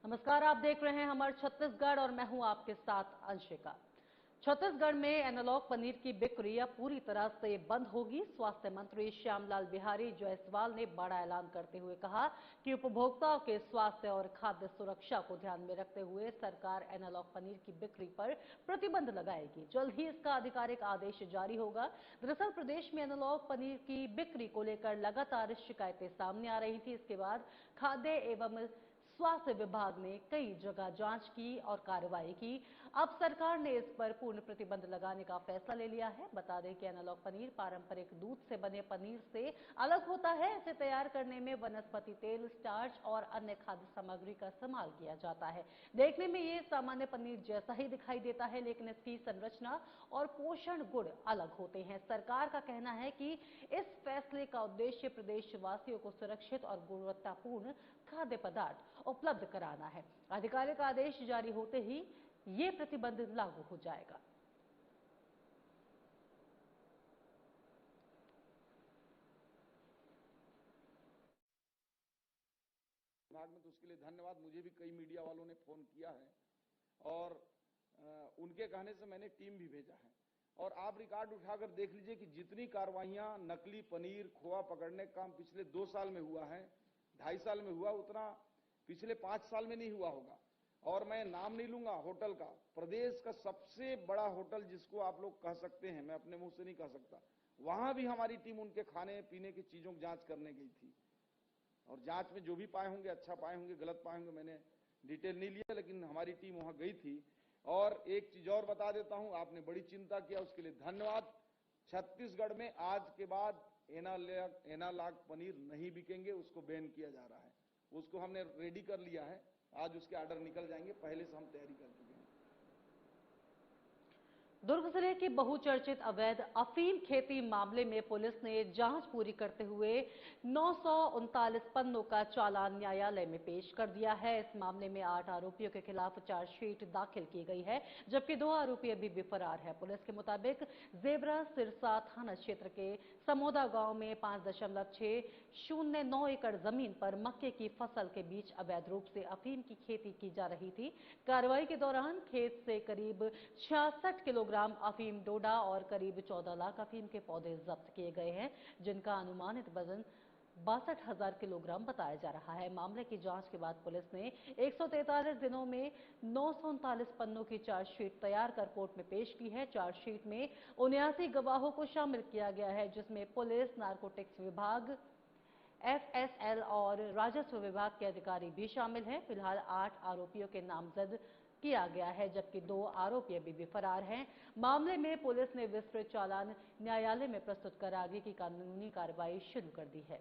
नमस्कार, आप देख रहे हैं हमारे छत्तीसगढ़ और मैं हूं आपके साथ अंशिका। छत्तीसगढ़ में एनालॉग पनीर की बिक्री अब पूरी तरह से बंद होगी। स्वास्थ्य मंत्री श्यामलाल बिहारी जायसवाल ने बड़ा ऐलान करते हुए कहा कि उपभोक्ताओं के स्वास्थ्य और खाद्य सुरक्षा को ध्यान में रखते हुए सरकार एनालॉग पनीर की बिक्री पर प्रतिबंध लगाएगी। जल्द ही इसका आधिकारिक आदेश जारी होगा। दरअसल प्रदेश में एनालॉग पनीर की बिक्री को लेकर लगातार शिकायतें सामने आ रही थी। इसके बाद खाद्य एवं स्वास्थ्य विभाग ने कई जगह जांच की और कार्रवाई की। अब सरकार ने इस पर पूर्ण प्रतिबंध लगाने का फैसला ले लिया है। बता दें कि एनालॉग पनीर पारंपरिक दूध से बने पनीर से अलग होता है। इसे तैयार करने में वनस्पति तेल, स्टार्च और अन्य खाद्य सामग्री का इस्तेमाल किया जाता है। देखने में ये सामान्य पनीर जैसा ही दिखाई देता है, लेकिन इसकी संरचना और पोषण गुण अलग होते हैं। सरकार का कहना है कि इस फैसले का उद्देश्य प्रदेशवासियों को सुरक्षित और गुणवत्तापूर्ण खाद्य पदार्थ उपलब्ध कराना है। आधिकारिक आदेश जारी होते ही ये प्रतिबंध लागू हो जाएगा। विभाग में तो उसके लिए धन्यवाद। मुझे भी कई मीडिया वालों ने फोन किया है और उनके कहने से मैंने टीम भी भेजा है। और आप रिकॉर्ड उठाकर देख लीजिए कि जितनी कार्रवाइयां नकली पनीर, खोआ पकड़ने का काम पिछले 2 साल में हुआ है, 2.5 साल में हुआ, उतना पिछले 5 साल में नहीं हुआ होगा। और मैं नाम नहीं लूंगा होटल का, प्रदेश का सबसे बड़ा होटल जिसको आप लोग कह सकते हैं, मैं अपने मुंह से नहीं कह सकता, वहां भी हमारी टीम उनके खाने पीने की चीजों की जांच करने गई थी। और जांच में जो भी पाए होंगे, अच्छा पाए होंगे, गलत पाए होंगे, मैंने डिटेल नहीं लिया, लेकिन हमारी टीम वहां गई थी। और एक चीज और बता देता हूं, आपने बड़ी चिंता किया, उसके लिए धन्यवाद। छत्तीसगढ़ में आज के बाद एनालॉग पनीर नहीं बिकेंगे, उसको बैन किया जा रहा है। उसको हमने रेडी कर लिया है, आज उसके ऑर्डर निकल जाएंगे, पहले से हम तैयारी कर चुके हैं। दुर्ग जिले के बहुचर्चित अवैध अफीम खेती मामले में पुलिस ने जांच पूरी करते हुए 939 पन्नों का चालान न्यायालय में पेश कर दिया है। इस मामले में 8 आरोपियों के खिलाफ चार्जशीट दाखिल की गई है, जबकि 2 आरोपी अभी भी फरार है। पुलिस के मुताबिक जेबरा सिरसा थाना क्षेत्र के समोदा गांव में 5.609 एकड़ जमीन पर मक्के की फसल के बीच अवैध रूप से अफीम की खेती की जा रही थी। कार्रवाई के दौरान खेत से करीब 66 किलोग्राम अफीम डोडा और करीब 14 लाख अफीम के पौधे जब्त किए गए हैं, जिनका अनुमानित वजन 62,000 किलोग्राम बताया जा रहा है। मामले की जांच के बाद पुलिस ने 143 दिनों में 939 पन्नों की चार्जशीट तैयार कर कोर्ट में पेश की है। चार्जशीट में 79 गवाहों को शामिल किया गया है, जिसमें पुलिस, नारकोटिक्स विभाग, एफएसएल और राजस्व विभाग के अधिकारी भी शामिल हैं। फिलहाल 8 आरोपियों के नामजद किया गया है, जबकि 2 आरोपी अभी भी फरार हैं। मामले में पुलिस ने विस्तृत चालान न्यायालय में प्रस्तुत कर आगे की कानूनी कार्रवाई शुरू कर दी है।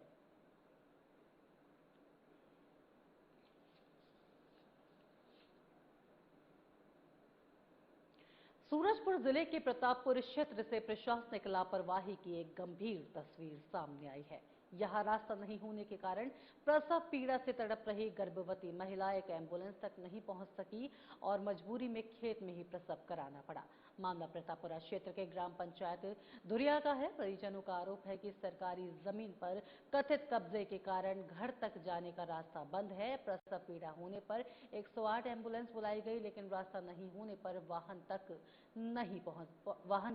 सूरजपुर जिले के प्रतापपुर क्षेत्र से प्रशासनिक लापरवाही की एक गंभीर तस्वीर सामने आई है। यहां रास्ता नहीं होने के कारण प्रसव पीड़ा से तड़प रही गर्भवती महिला एक एम्बुलेंस तक नहीं पहुंच सकी और मजबूरी में खेत में ही प्रसव कराना पड़ा। मामला प्रतापपुरा क्षेत्र के ग्राम पंचायत धुरिया का है। परिजनों का आरोप है कि सरकारी जमीन पर कथित कब्जे के कारण घर तक जाने का रास्ता बंद है। प्रसव पीड़ा होने पर 108 एम्बुलेंस बुलाई गई, लेकिन रास्ता नहीं होने पर वाहन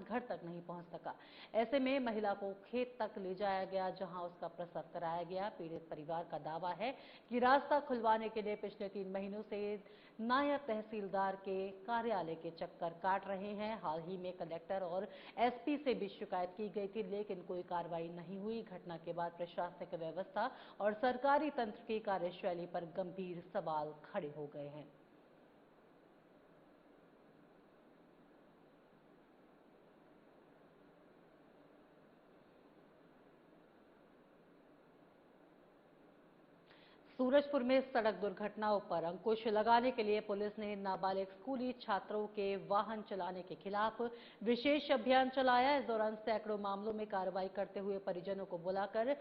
घर तक नहीं पहुंच सका। ऐसे में महिला को खेत तक ले जाया गया, जहां उसका प्रसव कराया गया। पीड़ित परिवार का दावा है कि रास्ता खुलवाने के लिए पिछले 3 महीनों से नायब तहसीलदार के कार्यालय के चक्कर काट रहे हैं। हाल ही में कलेक्टर और एसपी से भी शिकायत की गई थी, लेकिन कोई कार्रवाई नहीं हुई। घटना के बाद प्रशासनिक व्यवस्था और सरकारी तंत्र की कार्यशैली पर गंभीर सवाल खड़े हो गए हैं। सूरजपुर में सड़क दुर्घटनाओं पर अंकुश लगाने के लिए पुलिस ने नाबालिग स्कूली छात्रों के वाहन चलाने के खिलाफ विशेष अभियान चलाया। इस दौरान सैकड़ों मामलों में कार्रवाई करते हुए परिजनों को बुलाकर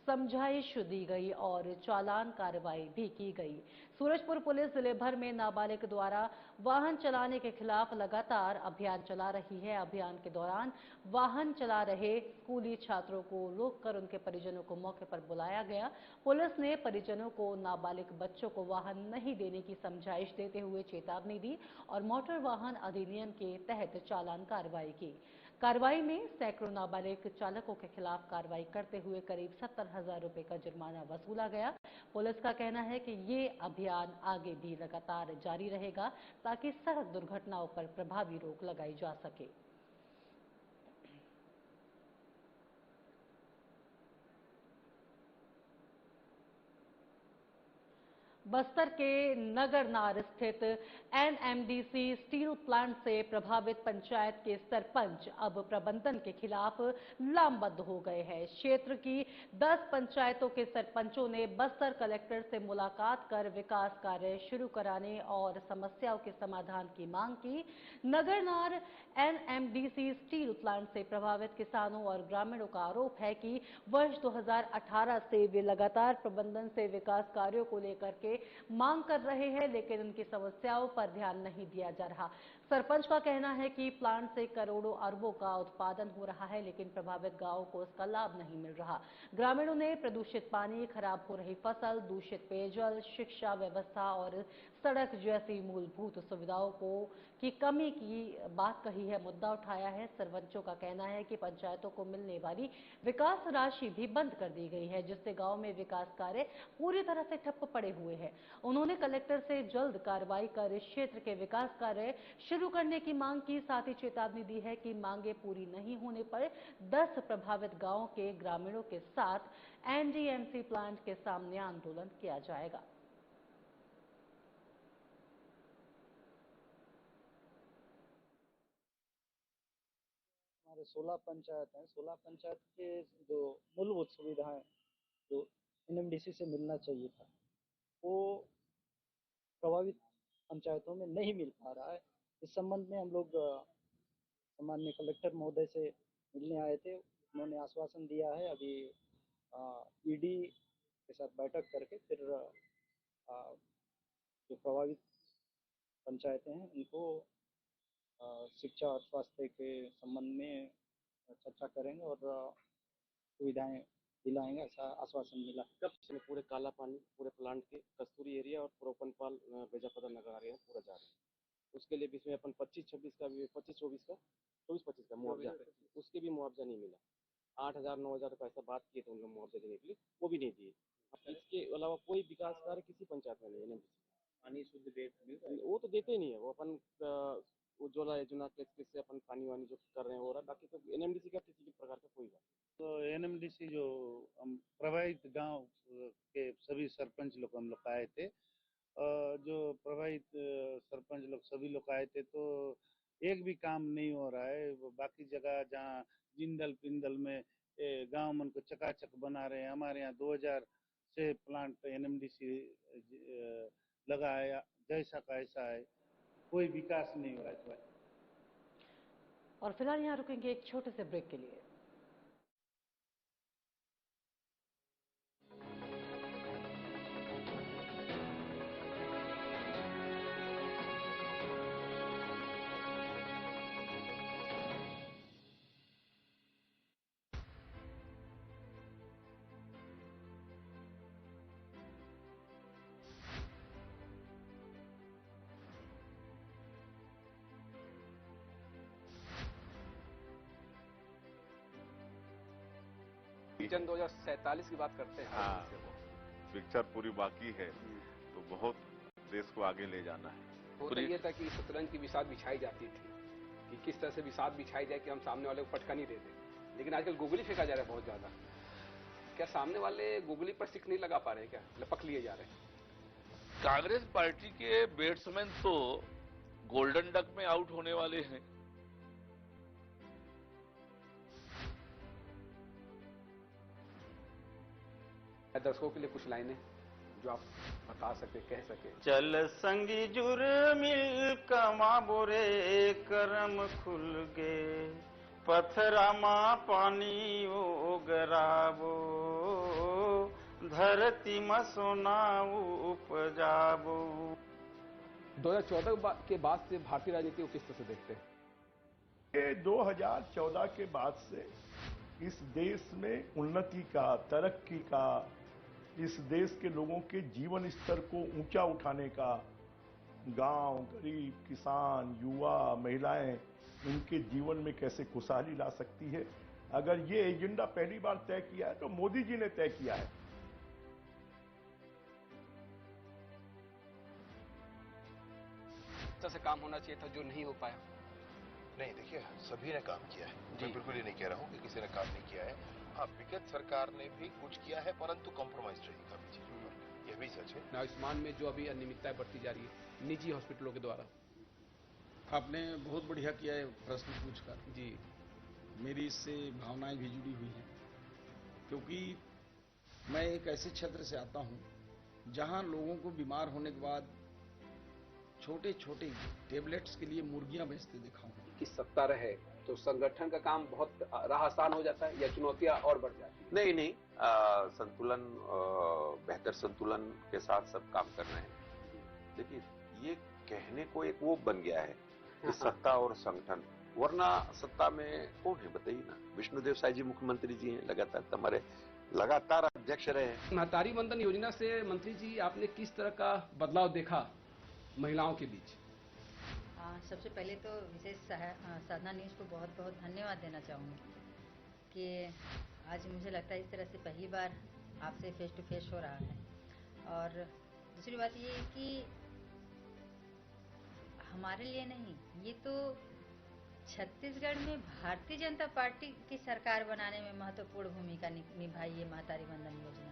समझाइश दी गई और चालान कार्रवाई भी की गई। सूरजपुर पुलिस जिले भर में नाबालिग द्वारा वाहन चलाने के खिलाफ लगातार अभियान चला रही है। अभियान के दौरान वाहन चला रहे स्कूली छात्रों को रोककर उनके परिजनों को मौके पर बुलाया गया। पुलिस ने परिजनों को नाबालिग बच्चों को वाहन नहीं देने की समझाइश देते हुए चेतावनी दी और मोटर वाहन अधिनियम के तहत चालान कार्रवाई की। कार्रवाई में सैकड़ों नाबालिग चालकों के खिलाफ कार्रवाई करते हुए करीब 70,000 रुपए का जुर्माना वसूला गया। पुलिस का कहना है कि ये अभियान आगे भी लगातार जारी रहेगा ताकि सड़क दुर्घटनाओं पर प्रभावी रोक लगाई जा सके। बस्तर के नगरनार स्थित एनएमडीसी स्टील प्लांट से प्रभावित पंचायत के सरपंच अब प्रबंधन के खिलाफ लामबंद हो गए हैं। क्षेत्र की 10 पंचायतों के सरपंचों ने बस्तर कलेक्टर से मुलाकात कर विकास कार्य शुरू कराने और समस्याओं के समाधान की मांग की। नगरनार एनएमडीसी स्टील प्लांट से प्रभावित किसानों और ग्रामीणों का आरोप है कि वर्ष 2018 से वे लगातार प्रबंधन से विकास कार्यों को लेकर के मांग कर रहे हैं, लेकिन उनकी समस्याओं पर ध्यान नहीं दिया जा रहा। सरपंच का कहना है कि प्लांट से करोड़ों अरबों का उत्पादन हो रहा है, लेकिन प्रभावित गांवों को उसका लाभ नहीं मिल रहा। ग्रामीणों ने प्रदूषित पानी, खराब हो रही फसल, दूषित पेयजल, शिक्षा व्यवस्था और सड़क जैसी मूलभूत सुविधाओं की कमी की बात कही है, मुद्दा उठाया है। सरपंचों का कहना है कि पंचायतों को मिलने वाली विकास राशि भी बंद कर दी गई है, जिससे गांव में विकास कार्य पूरी तरह से ठप्प पड़े हुए हैं। उन्होंने कलेक्टर से जल्द कार्रवाई कर इस क्षेत्र के विकास कार्य शुरू करने की मांग की। साथ ही चेतावनी दी है कि मांगे पूरी नहीं होने पर 10 प्रभावित गांवों के ग्रामीणों के साथ एनडीएमसी प्लांट के सामने आंदोलन किया जाएगा। हमारे 16 पंचायत हैं। 16 पंचायत के जो मूलभूत सुविधाएं जो एनएमडीसी से मिलना चाहिए था, वो प्रभावित पंचायतों में नहीं मिल पा रहा है। इस संबंध में हम लोग सामान्य कलेक्टर महोदय से मिलने आए थे। उन्होंने आश्वासन दिया है अभी ईडी के साथ बैठक करके फिर जो प्रभावित पंचायतें हैं उनको शिक्षा और स्वास्थ्य के संबंध में चर्चा करेंगे और सुविधाएं दिलाएंगे, ऐसा आश्वासन मिला। कब से पूरे काला पानी पूरे प्लांट के कस्तूरी एरिया और प्रोपनपाल बेजापदा नगर आ रहे हैं, पूरा जा रहे हैं। उसके लिए बीच में अपन 25-26 का भी 25-24 का 24-25 का मुआवजा, उसके भी मुआवजा नहीं मिला। 8,000 9,000 का ऐसा बात किए थे उन लोग मुआवजा देने के लिए, वो भी नहीं दिए। इसके अलावा कोई विकास कार्य किसी पंचायत में नहीं है। पानी शुद्ध वो तो देते ही नहीं है। वो अपन उज्ज्वला योजना के से अपन पानी वानी जो कर रहे हैं हो रहा है, बाकी तो एनएमडीसी का किसी भी प्रकार का कोई बात। तो एनएमडीसी जो प्रभावित गांव के सभी सरपंच लोग हम लोग आए थे, जो प्रभावित सरपंच लोग सभी लोग आए थे, तो एक भी काम नहीं हो रहा है। बाकी जगह जहाँ जिंदल पिंदल में गांव मन को चकाचक बना रहे हैं, हमारे यहाँ 2000 से प्लांट एनएमडीसी लगा है, जैसा का ऐसा है, कोई विकास नहीं हो रहा है। और फिलहाल यहाँ रुकेंगे एक छोटे से ब्रेक के लिए। विजन 2047 की बात करते हैं। हाँ, पिक्चर पूरी बाकी है, तो बहुत देश को आगे ले जाना है। होता ये था कि शतरंज की बिसात बिछाई जाती थी कि किस तरह से बिसात बिछाई जाए कि हम सामने वाले को पटका नहीं दे दें, लेकिन आजकल गोगली फेंका जा रहा है बहुत ज्यादा। क्या सामने वाले गोगली पर सिक नहीं लगा पा रहे, क्या लपक लिए जा रहे हैं? कांग्रेस पार्टी के बैट्समैन तो गोल्डन डक में आउट होने वाले हैं। दर्शकों के लिए कुछ लाइनें जो आप बता सके, कह सके। चल संगी जुर मिल कमा बोरे करम खुल गे, पथरामा पानी ओगरावो, धरती में सोना उपजावो। 2014 के बाद से भारतीय राजनीति को किस तरह से देखते हैं? 2014 के बाद से इस देश में उन्नति का, तरक्की का, इस देश के लोगों के जीवन स्तर को ऊंचा उठाने का, गांव, गरीब, किसान, युवा, महिलाएं, इनके जीवन में कैसे खुशहाली ला सकती है, अगर ये एजेंडा पहली बार तय किया है तो मोदी जी ने तय किया है। से काम होना चाहिए था जो नहीं हो पाया? नहीं, देखिए सभी ने काम किया है, मैं बिल्कुल ही नहीं कह रहा हूँ कि किसी ने काम नहीं किया है। हाँ, विगत सरकार ने भी कुछ किया है, परंतु कॉम्प्रोमाइज रही काफी चीजों पर, यह भी सच है। आयुष्मान में जो अभी अनियमितताएं बढ़ती जा रही है निजी हॉस्पिटलों के द्वारा। आपने बहुत बढ़िया किया है प्रश्न पूछकर जी। मेरी इससे भावनाएं भी जुड़ी हुई हैं, क्योंकि मैं एक ऐसे क्षेत्र से आता हूं जहां लोगों को बीमार होने के बाद छोटे छोटे टेबलेट्स के लिए मुर्गियां बेचते देखा हूं। कि सत्ता रहे तो संगठन का काम बहुत राह आसान हो जाता है या चुनौतियां और बढ़ जाती है? नहीं नहीं, संतुलन, बेहतर संतुलन के साथ सब काम कर रहे हैं। देखिए, ये कहने को एक वो बन गया है कि सत्ता और संगठन, वरना सत्ता में कौन है बताइए ना। विष्णुदेव साय जी मुख्यमंत्री जी हैं, लगातार अध्यक्ष रहे हैं। महतारी वंदन योजना से मंत्री जी आपने किस तरह का बदलाव देखा महिलाओं के बीच? सबसे पहले तो विशेष साधना न्यूज़ को बहुत बहुत धन्यवाद देना चाहूँगी कि आज मुझे लगता है इस तरह से पहली बार आपसे फेस टू फेस हो रहा है। और दूसरी बात ये है कि हमारे लिए नहीं, ये तो छत्तीसगढ़ में भारतीय जनता पार्टी की सरकार बनाने में महत्वपूर्ण भूमिका निभाई है महतारी वंदन योजना।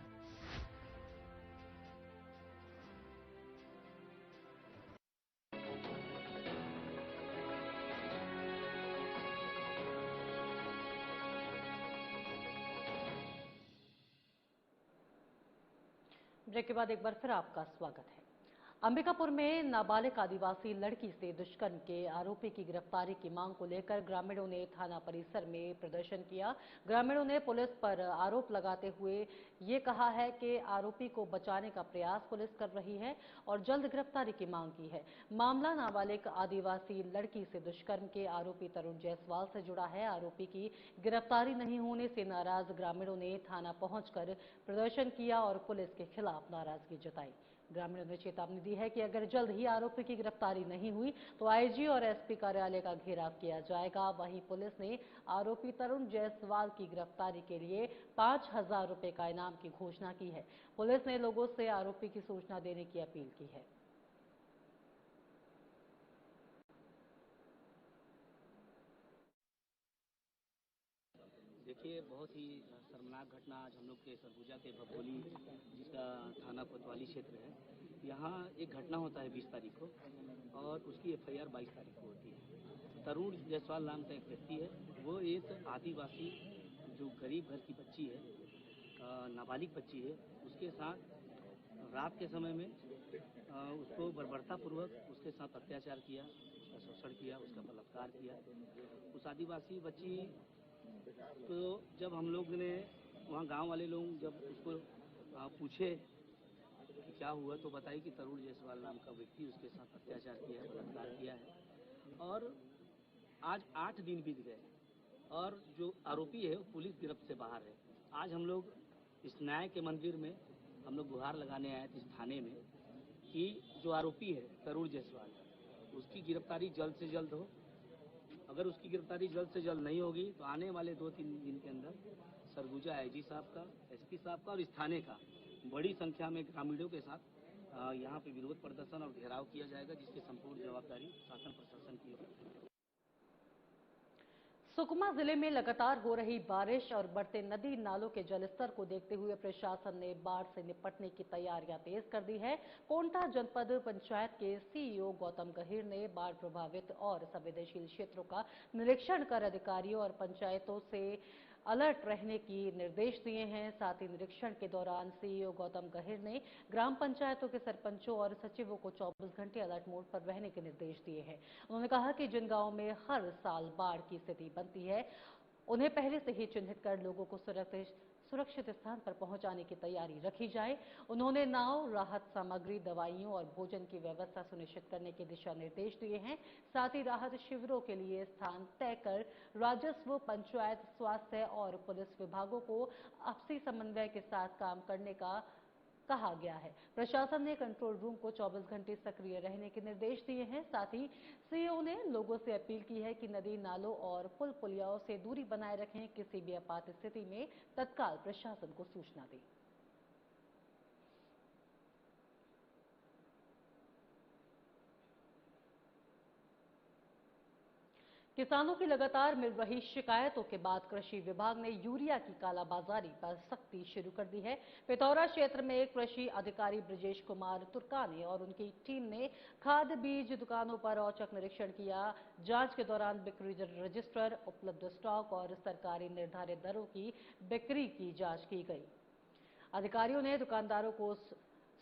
ब्रेक के बाद एक बार फिर आपका स्वागत है। अंबिकापुर में नाबालिग आदिवासी लड़की से दुष्कर्म के आरोपी की गिरफ्तारी की मांग को लेकर ग्रामीणों ने थाना परिसर में प्रदर्शन किया। ग्रामीणों ने पुलिस पर आरोप लगाते हुए ये कहा है कि आरोपी को बचाने का प्रयास पुलिस कर रही है और जल्द गिरफ्तारी की मांग की है। मामला नाबालिग आदिवासी लड़की से दुष्कर्म के आरोपी तरुण जायसवाल से जुड़ा है। आरोपी की गिरफ्तारी नहीं होने से नाराज ग्रामीणों ने थाना पहुंचकर प्रदर्शन किया और पुलिस के खिलाफ नाराजगी जताई। ग्रामीणों ने चेतावनी दी है कि अगर जल्द ही आरोपी की गिरफ्तारी नहीं हुई तो आईजी और एसपी कार्यालय का घेराव किया जाएगा। वहीं पुलिस ने आरोपी तरुण जायसवाल की गिरफ्तारी के लिए 5,000 रुपए का इनाम की घोषणा की है। पुलिस ने लोगों से आरोपी की सूचना देने की अपील की है। देखिए, बहुत ही शर्मनाक घटना आज हम लोग के सरगुजा के भभोली, जिसका थाना कोतवाली क्षेत्र है, यहाँ एक घटना होता है 20 तारीख को और उसकी एफआईआर 22 तारीख को होती है। तरुण जायसवाल नाम का एक व्यक्ति है, वो एक आदिवासी जो गरीब घर की बच्ची है, नाबालिग बच्ची है, उसके साथ रात के समय में उसको बर्बरतापूर्वक उसके साथ अत्याचार किया, उसका शोषण किया, उसका बलात्कार किया। उस आदिवासी बच्ची तो जब हम लोग ने वहाँ गांव वाले लोग जब उसको पूछे कि क्या हुआ तो बताई कि तरुण जायसवाल नाम का व्यक्ति उसके साथ अत्याचार किया है, बलात्कार किया है। और आज 8 दिन बीत गए और जो आरोपी है वो पुलिस गिरफ्त से बाहर है। आज हम लोग इस न्याय के मंदिर में हम लोग गुहार लगाने आए थे इस थाने में कि जो आरोपी है तरुण जायसवाल, उसकी गिरफ्तारी जल्द से जल्द हो। अगर उसकी गिरफ्तारी जल्द से जल्द नहीं होगी तो आने वाले 2-3 दिन के अंदर सरगुजा आईजी साहब का, एसपी साहब का और इस थाने का बड़ी संख्या में ग्रामीणों के साथ यहाँ पे विरोध प्रदर्शन और घेराव किया जाएगा, जिसकी संपूर्ण जवाबदारी शासन प्रशासन की होगी। सुकमा जिले में लगातार हो रही बारिश और बढ़ते नदी नालों के जलस्तर को देखते हुए प्रशासन ने बाढ़ से निपटने की तैयारियां तेज कर दी है। कोंटा जनपद पंचायत के सीईओ गौतम गहीर ने बाढ़ प्रभावित और संवेदनशील क्षेत्रों का निरीक्षण कर अधिकारियों और पंचायतों से अलर्ट रहने की निर्देश दिए हैं। साथ ही निरीक्षण के दौरान सीईओ गौतम गहिर ने ग्राम पंचायतों के सरपंचों और सचिवों को 24 घंटे अलर्ट मोड पर रहने के निर्देश दिए हैं। उन्होंने कहा कि जिन गांवों में हर साल बाढ़ की स्थिति बनती है, उन्हें पहले से ही चिन्हित कर लोगों को सुरक्षित स्थान पर पहुंचाने की तैयारी रखी जाए। उन्होंने नाव, राहत सामग्री, दवाइयों और भोजन की व्यवस्था सुनिश्चित करने के दिशा निर्देश दिए हैं। साथ ही राहत शिविरों के लिए स्थान तय कर राजस्व, पंचायत, स्वास्थ्य और पुलिस विभागों को आपसी समन्वय के साथ काम करने का कहा गया है। प्रशासन ने कंट्रोल रूम को 24 घंटे सक्रिय रहने के निर्देश दिए हैं। साथ ही सीईओ ने लोगों से अपील की है कि नदी नालों और पुल पुलियाओं से दूरी बनाए रखें। किसी भी आपात स्थिति में तत्काल प्रशासन को सूचना दें। किसानों की लगातार मिल रही शिकायतों के बाद कृषि विभाग ने यूरिया की कालाबाजारी पर सख्ती शुरू कर दी है। पिथौरा क्षेत्र में कृषि अधिकारी ब्रजेश कुमार तुर्कानी और उनकी टीम ने खाद बीज दुकानों पर औचक निरीक्षण किया। जांच के दौरान बिक्री रजिस्टर, उपलब्ध स्टॉक और सरकारी निर्धारित दरों की बिक्री की जांच की गई। अधिकारियों ने दुकानदारों को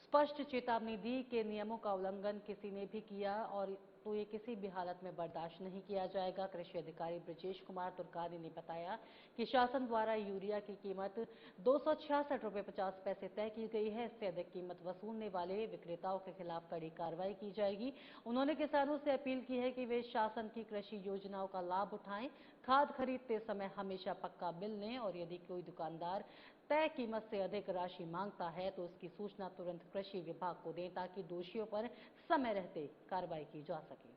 स्पष्ट चेतावनी दी कि नियमों का उल्लंघन किसी ने भी किया और तो ये किसी भी हालत में बर्दाश्त नहीं किया जाएगा। कृषि अधिकारी ब्रजेश कुमार तुर्कानी ने बताया कि शासन द्वारा यूरिया की कीमत 266 रुपये 50 पैसे तय की गई है। इससे अधिक कीमत वसूलने वाले विक्रेताओं के खिलाफ कड़ी कार्रवाई की जाएगी। उन्होंने किसानों से अपील की है कि वे शासन की कृषि योजनाओं का लाभ उठाएं, खाद खरीदते समय हमेशा पक्का बिल लें और यदि कोई दुकानदार तय कीमत से अधिक राशि मांगता है तो उसकी सूचना तुरंत कृषि विभाग को दें ताकि दोषियों पर समय रहते कार्रवाई की जा सके।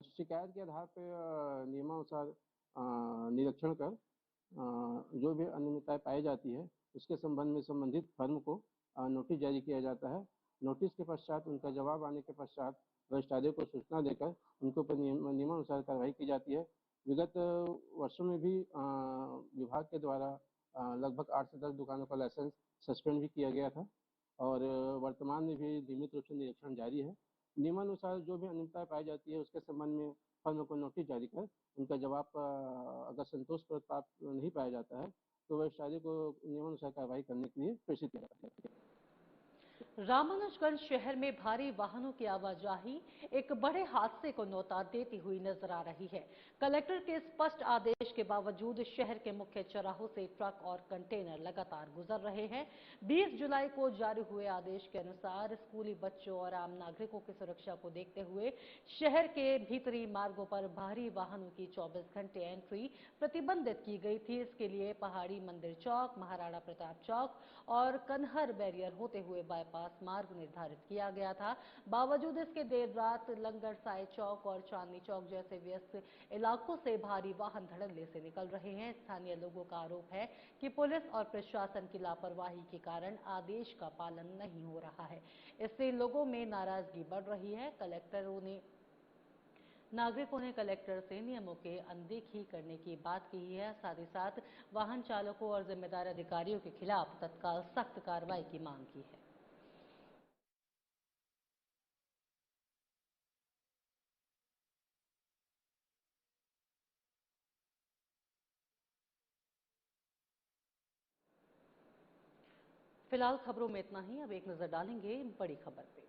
शिकायत के आधार पर नियमानुसार निरीक्षण कर जो भी अनियमितताएं पाई जाती है उसके संबंध में संबंधित फर्म को नोटिस जारी किया जाता है। नोटिस के पश्चात उनका जवाब आने के पश्चात रजिस्ट्रार को सूचना देकर उनके ऊपर नियमानुसार कार्रवाई की जाती है। विगत वर्षों में भी विभाग के द्वारा लगभग 8 से 10 दुकानों का लाइसेंस सस्पेंड भी किया गया था और वर्तमान में भी नियमित रूप से निरीक्षण जारी है। नियमानुसार जो भी अनियमितताएं पाई जाती है उसके संबंध में फर्म को नोटिस जारी कर उनका जवाब अगर संतोषप्रद प्राप्त नहीं पाया जाता है तो रजिस्ट्रार को नियमानुसार कार्रवाई करने के लिए प्रेषित किया जाता है। रामानुजगंज शहर में भारी वाहनों की आवाजाही एक बड़े हादसे को न्योता देती हुई नजर आ रही है। कलेक्टर के स्पष्ट आदेश के बावजूद शहर के मुख्य चौराहों से ट्रक और कंटेनर लगातार गुजर रहे हैं। 20 जुलाई को जारी हुए आदेश के अनुसार स्कूली बच्चों और आम नागरिकों की सुरक्षा को देखते हुए शहर के भीतरी मार्गों पर भारी वाहनों की 24 घंटे एंट्री प्रतिबंधित की गई थी। इसके लिए पहाड़ी मंदिर चौक, महाराणा प्रताप चौक और कन्हर बैरियर होते हुए बाईपास मार्ग निर्धारित किया गया था। बावजूद इसके देर रात लंगर साई चौक और चांदनी चौक जैसे व्यस्त इलाकों से भारी वाहन धड़ल्ले से निकल रहे हैं। स्थानीय लोगों का आरोप है कि पुलिस और प्रशासन की लापरवाही के कारण आदेश का पालन नहीं हो रहा है। इससे लोगों में नाराजगी बढ़ रही है। नागरिकों ने कलेक्टर से नियमों के अनदेखी करने की बात की है। साथ ही साथ वाहन चालकों और जिम्मेदार अधिकारियों के खिलाफ तत्काल सख्त कार्रवाई की मांग की है। फिलहाल खबरों में इतना ही। अब एक नजर डालेंगे बड़ी खबर पे।